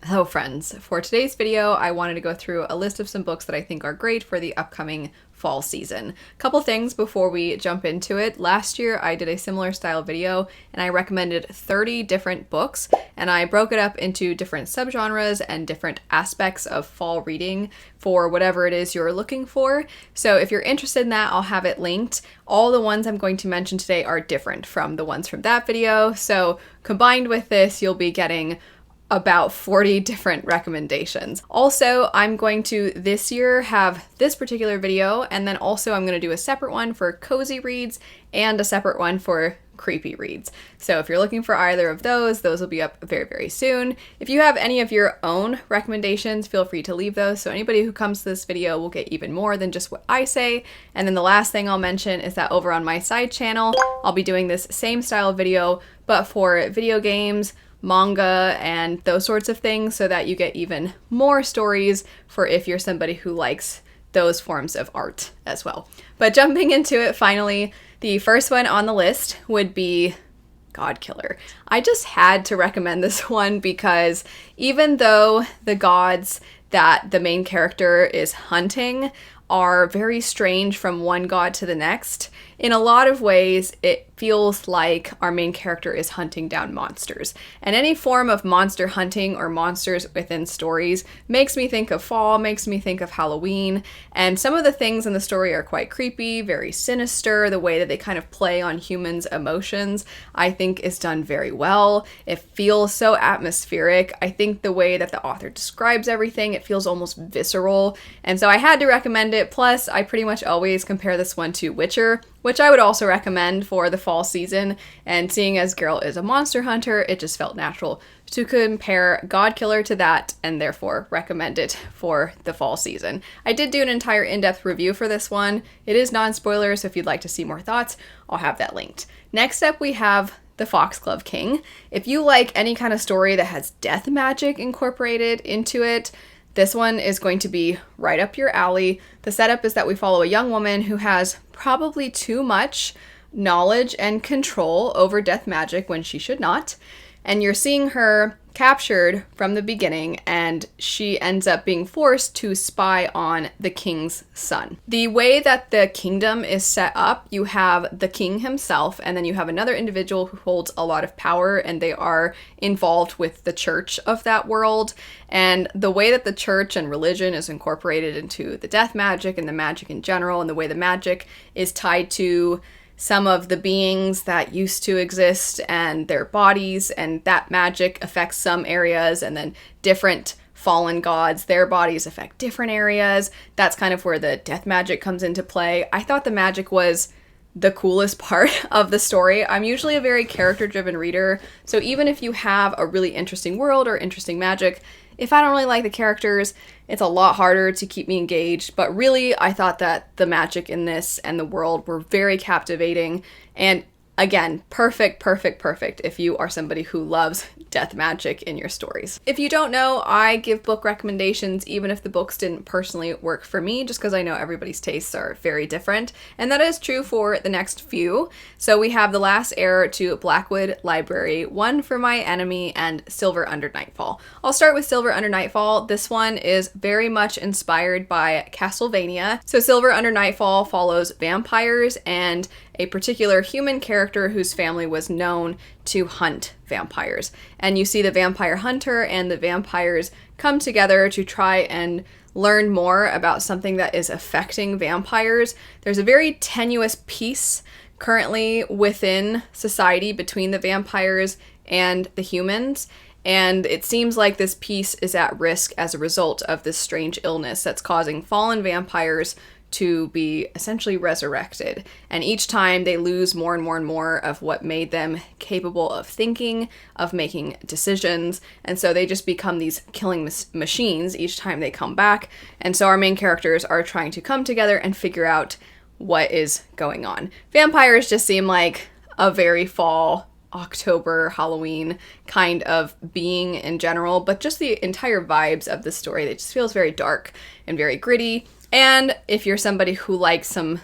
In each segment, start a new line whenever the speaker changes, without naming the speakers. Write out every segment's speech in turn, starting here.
Hello friends, for today's video I wanted to go through a list of some books that I think are great for the upcoming fall season. Couple things before we jump into it. Last year I did a similar style video and I recommended 30 different books and I broke it up into different subgenres and different aspects of fall reading for whatever it is you're looking for. So if you're interested in that, I'll have it linked. All the ones I'm going to mention today are different from the ones from that video, so combined with this you'll be getting about 40 different recommendations. Also, I'm going to this year have this particular video, and then also I'm going to do a separate one for cozy reads and a separate one for creepy reads. So if you're looking for either of those will be up very, very soon. If you have any of your own recommendations, feel free to leave those. So anybody who comes to this video will get even more than just what I say. And then the last thing I'll mention is that over on my side channel, I'll be doing this same style video, but for video games, manga, and those sorts of things, so that you get even more stories for if you're somebody who likes those forms of art as well. But jumping into it finally, the first one on the list would be Godkiller. I just had to recommend this one because even though the gods that the main character is hunting are very strange from one god to the next, in a lot of ways it feels like our main character is hunting down monsters. And any form of monster hunting or monsters within stories makes me think of fall, makes me think of Halloween, and some of the things in the story are quite creepy, very sinister. The way that they kind of play on humans' emotions, I think, is done very well. It feels so atmospheric. I think the way that the author describes everything, it feels almost visceral, and so I had to recommend it. Plus, I pretty much always compare this one to Witcher, which I would also recommend for the fall season, and seeing as Geralt is a monster hunter, it just felt natural to compare Godkiller to that and therefore recommend it for the fall season. I did do an entire in-depth review for this one. It is non-spoiler, so if you'd like to see more thoughts, I'll have that linked. Next up we have the Foxglove King. If you like any kind of story that has death magic incorporated into it, this one is going to be right up your alley. The setup is that we follow a young woman who has probably too much knowledge and control over death magic when she should not. And you're seeing her captured from the beginning, and she ends up being forced to spy on the king's son. The way that the kingdom is set up, you have the king himself, and then you have another individual who holds a lot of power, and they are involved with the church of that world. And the way that the church and religion is incorporated into the death magic and the magic in general, and the way the magic is tied to some of the beings that used to exist and their bodies, and that magic affects some areas, and then different fallen gods, their bodies affect different areas. That's kind of where the death magic comes into play. I thought the magic was the coolest part of the story. I'm usually a very character-driven reader, so even if you have a really interesting world or interesting magic, if I don't really like the characters, it's a lot harder to keep me engaged. But really, I thought that the magic in this and the world were very captivating. And again, perfect if you are somebody who loves death magic in your stories. If you don't know, I give book recommendations even if the books didn't personally work for me, just because I know everybody's tastes are very different. And that is true for the next few. So we have The Last Heir to Blackwood Library, One for My Enemy, and Silver Under Nightfall. I'll start with Silver Under Nightfall. This one is very much inspired by Castlevania. So Silver Under Nightfall follows vampires and a particular human character whose family was known to hunt vampires. And you see the vampire hunter and the vampires come together to try and learn more about something that is affecting vampires. There's a very tenuous peace currently within society between the vampires and the humans, and it seems like this peace is at risk as a result of this strange illness that's causing fallen vampires to be essentially resurrected. And each time they lose more and more and more of what made them capable of thinking, of making decisions, and so they just become these killing machines each time they come back. And so our main characters are trying to come together and figure out what is going on. Vampires just seem like a very fall, October, Halloween kind of being in general, but just the entire vibes of the story, it just feels very dark and very gritty. And if you're somebody who likes some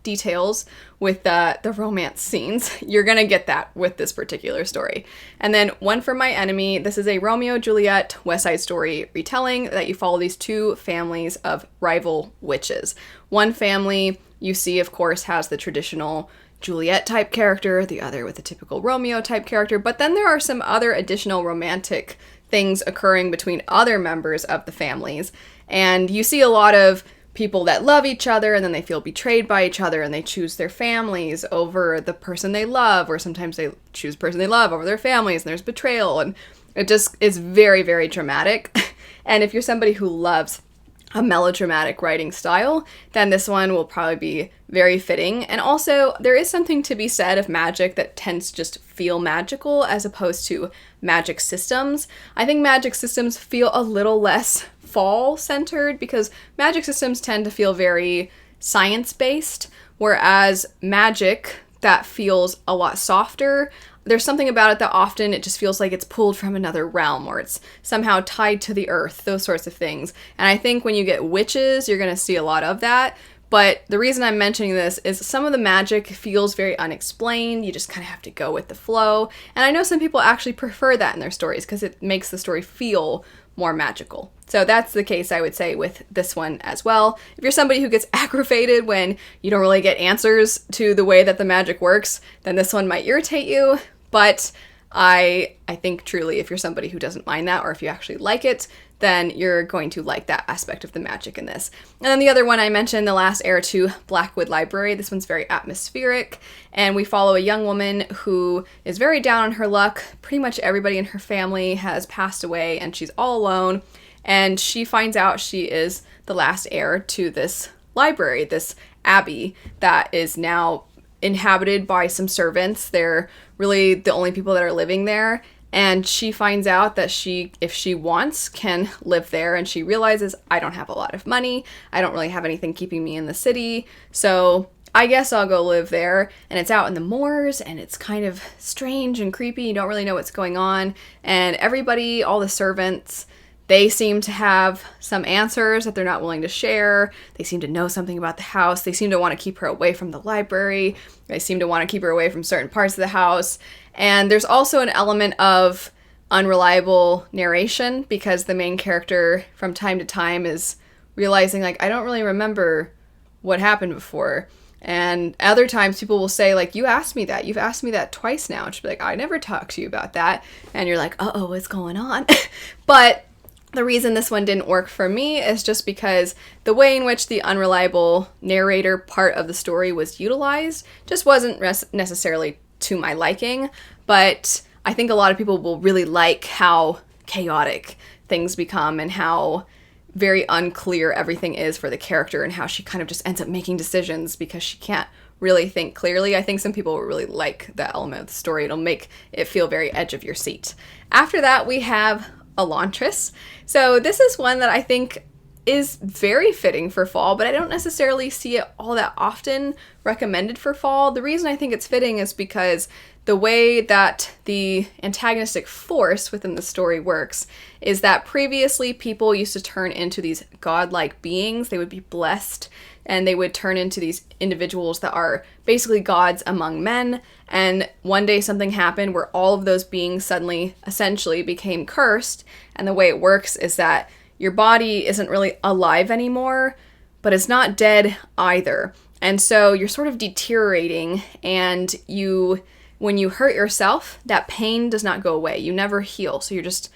details with the romance scenes. You're gonna get that with this particular story. And then One for My Enemy. This is a Romeo Juliet West Side Story retelling that you follow these two families of rival witches. One family you see, of course, has the traditional Juliet type character, the other with the typical Romeo type character, but then there are some other additional romantic things occurring between other members of the families. And you see a lot of people that love each other and then they feel betrayed by each other and they choose their families over the person they love, or sometimes they choose the person they love over their families, and there's betrayal, and it just is very, very dramatic. And if you're somebody who loves a melodramatic writing style, then this one will probably be very fitting. And also, there is something to be said of magic that tends to just feel magical as opposed to magic systems. I think magic systems feel a little less fall-centered because magic systems tend to feel very science-based, whereas magic that feels a lot softer. There's something about it that often it just feels like it's pulled from another realm, or it's somehow tied to the earth, those sorts of things. And I think when you get witches, you're going to see a lot of that. But the reason I'm mentioning this is some of the magic feels very unexplained. You just kind of have to go with the flow. And I know some people actually prefer that in their stories because it makes the story feel more magical. So that's the case, I would say, with this one as well. If you're somebody who gets aggravated when you don't really get answers to the way that the magic works, then this one might irritate you. But I think truly if you're somebody who doesn't mind that, or if you actually like it, then you're going to like that aspect of the magic in this. And then the other one I mentioned, The Last Heir to Blackwood Library. This one's very atmospheric, and we follow a young woman who is very down on her luck. Pretty much everybody in her family has passed away, and she's all alone. And she finds out she is the last heir to this library, this abbey that is now inhabited by some servants. They're really the only people that are living there. And she finds out that she, if she wants, can live there. And she realizes, I don't have a lot of money. I don't really have anything keeping me in the city. So I guess I'll go live there. And it's out in the moors, and it's kind of strange and creepy. You don't really know what's going on. And everybody, all the servants, they seem to have some answers that they're not willing to share. They seem to know something about the house. They seem to want to keep her away from the library. They seem to want to keep her away from certain parts of the house. And there's also an element of unreliable narration because the main character from time to time is realizing, like, I don't really remember what happened before. And other times people will say, like, you asked me that. You've asked me that twice now. And she'll be like, I never talked to you about that. And you're like, uh-oh, what's going on? But the reason this one didn't work for me is just because the way in which the unreliable narrator part of the story was utilized just wasn't necessarily to my liking. But I think a lot of people will really like how chaotic things become and how very unclear everything is for the character and how she kind of just ends up making decisions because she can't really think clearly. I think some people will really like that element of the story. It'll make it feel very edge of your seat. After that, we have Elantris. So this is one that I think is very fitting for fall, but I don't necessarily see it all that often recommended for fall. The reason I think it's fitting is because the way that the antagonistic force within the story works is that previously people used to turn into these godlike beings. They would be blessed and they would turn into these individuals that are basically gods among men. And one day something happened where all of those beings suddenly essentially became cursed. And the way it works is that your body isn't really alive anymore, but it's not dead either. And so you're sort of deteriorating, and when you hurt yourself, that pain does not go away. You never heal. So you're just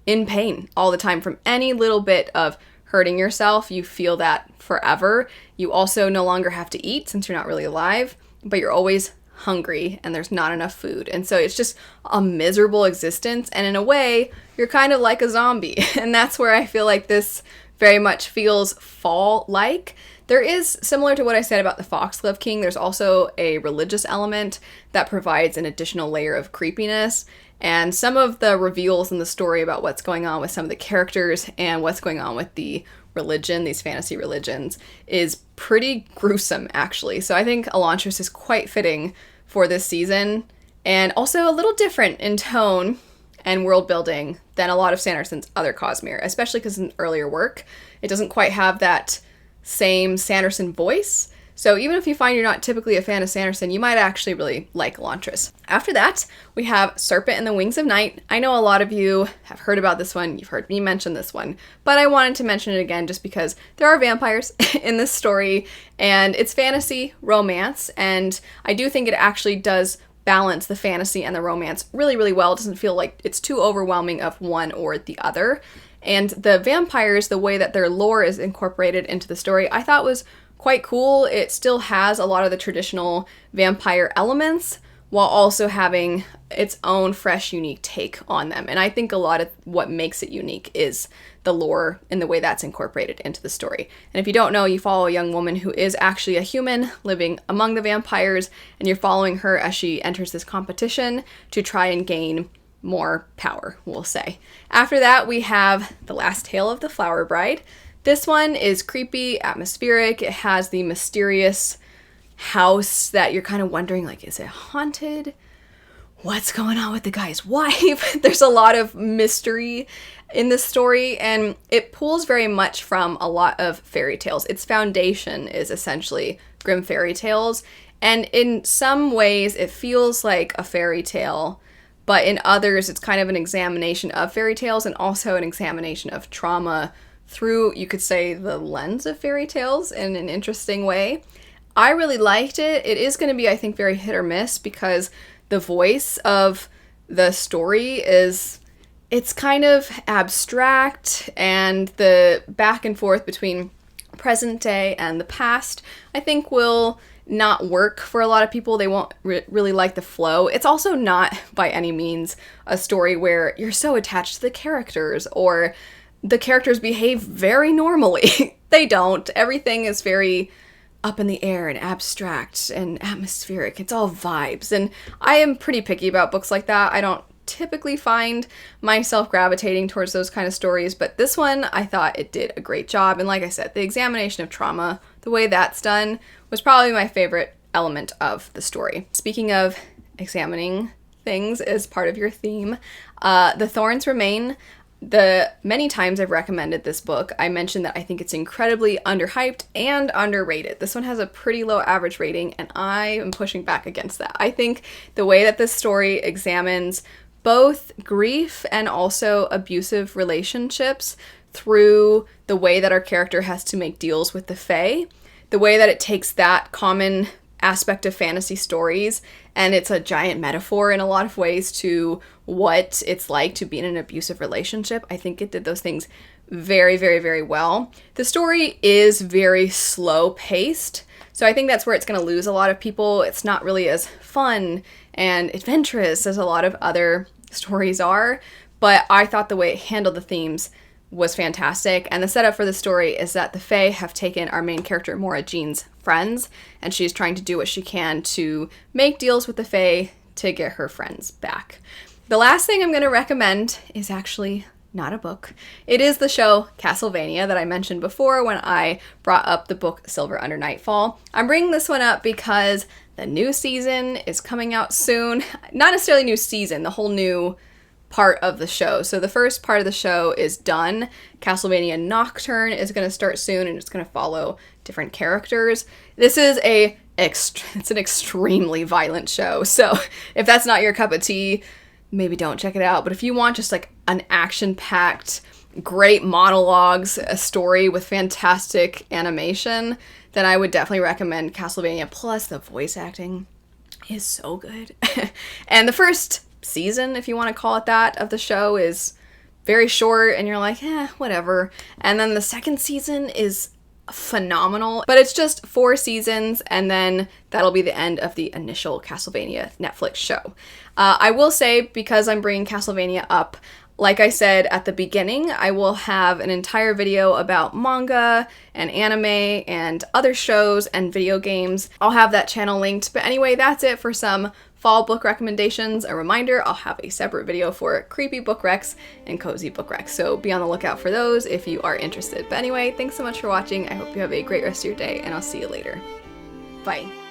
in pain all the time from any little bit of hurting yourself. You feel that forever. You also no longer have to eat since you're not really alive, but you're always hungry and there's not enough food. And so it's just a miserable existence. And in a way, you're kind of like a zombie. And that's where I feel like this very much feels fall-like. There is, similar to what I said about the Foxglove King, there's also a religious element that provides an additional layer of creepiness. And some of the reveals in the story about what's going on with some of the characters and what's going on with the religion, these fantasy religions, is pretty gruesome, actually. So I think Elantris is quite fitting for this season, and also a little different in tone and world building than a lot of Sanderson's other Cosmere, especially because in earlier work, it doesn't quite have that same Sanderson voice. So even if you find you're not typically a fan of Sanderson, you might actually really like Elantris. After that, we have Serpent and the Wings of Night. I know a lot of you have heard about this one, you've heard me mention this one, but I wanted to mention it again just because there are vampires in this story, and it's fantasy romance, and I do think it actually does balance the fantasy and the romance really, really well. It doesn't feel like it's too overwhelming of one or the other. And the vampires, the way that their lore is incorporated into the story, I thought was quite cool. It still has a lot of the traditional vampire elements while also having its own fresh, unique take on them. And I think a lot of what makes it unique is the lore and the way that's incorporated into the story. And if you don't know, you follow a young woman who is actually a human living among the vampires, and you're following her as she enters this competition to try and gain more power, we'll say. After that, we have The Last Tale of the Flower Bride. This one is creepy, atmospheric. It has the mysterious house that you're kind of wondering, like, is it haunted? What's going on with the guy's wife? There's a lot of mystery in this story, and it pulls very much from a lot of fairy tales. Its foundation is essentially Grimm fairy tales, and in some ways it feels like a fairy tale, but in others it's kind of an examination of fairy tales and also an examination of trauma through, you could say, the lens of fairy tales in an interesting way. I really liked it. It is going to be, I think, very hit or miss because the voice of the story it's kind of abstract, and the back and forth between present day and the past, I think, will not work for a lot of people. They won't really like the flow. It's also not by any means a story where you're so attached to the characters or the characters behave very normally. They don't. Everything is very up in the air and abstract and atmospheric. It's all vibes. And I am pretty picky about books like that. I don't typically find myself gravitating towards those kind of stories, but this one, I thought it did a great job. And like I said, the examination of trauma, the way that's done, was probably my favorite element of the story. Speaking of examining things as part of your theme, The Thorns Remain. The many times I've recommended this book, I mentioned that I think it's incredibly underhyped and underrated. This one has a pretty low average rating, and I am pushing back against that. I think the way that this story examines both grief and also abusive relationships through the way that our character has to make deals with the Fae, the way that it takes that common aspect of fantasy stories, and it's a giant metaphor in a lot of ways to what it's like to be in an abusive relationship. I think it did those things very, very, very well. The story is very slow paced, so I think that's where it's going to lose a lot of people. It's not really as fun and adventurous as a lot of other stories are, but I thought the way it handled the themes was fantastic. And the setup for the story is that the Fae have taken our main character, Mora Jean's friends, and she's trying to do what she can to make deals with the Fae to get her friends back. The last thing I'm going to recommend is actually not a book. It is the show Castlevania that I mentioned before when I brought up the book Silver Under Nightfall. I'm bringing this one up because the new season is coming out soon. Not necessarily new season, the whole new part of the show. So the first part of the show is done. Castlevania Nocturne is going to start soon, and it's going to follow different characters. This is it's an extremely violent show. So if that's not your cup of tea, maybe don't check it out. But if you want just like an action-packed, great monologues, a story with fantastic animation, then I would definitely recommend Castlevania. Plus the voice acting is so good. And the first season, if you want to call it that, of the show is very short, and you're like, whatever. And then the second season is phenomenal, but it's just 4 seasons, and then that'll be the end of the initial Castlevania Netflix show. I will say, because I'm bringing Castlevania up, like I said at the beginning, I will have an entire video about manga and anime and other shows and video games. I'll have that channel linked. But anyway, that's it for some fall book recommendations. A reminder, I'll have a separate video for creepy book recs and cozy book recs, so be on the lookout for those if you are interested. But anyway, thanks so much for watching. I hope you have a great rest of your day, and I'll see you later. Bye.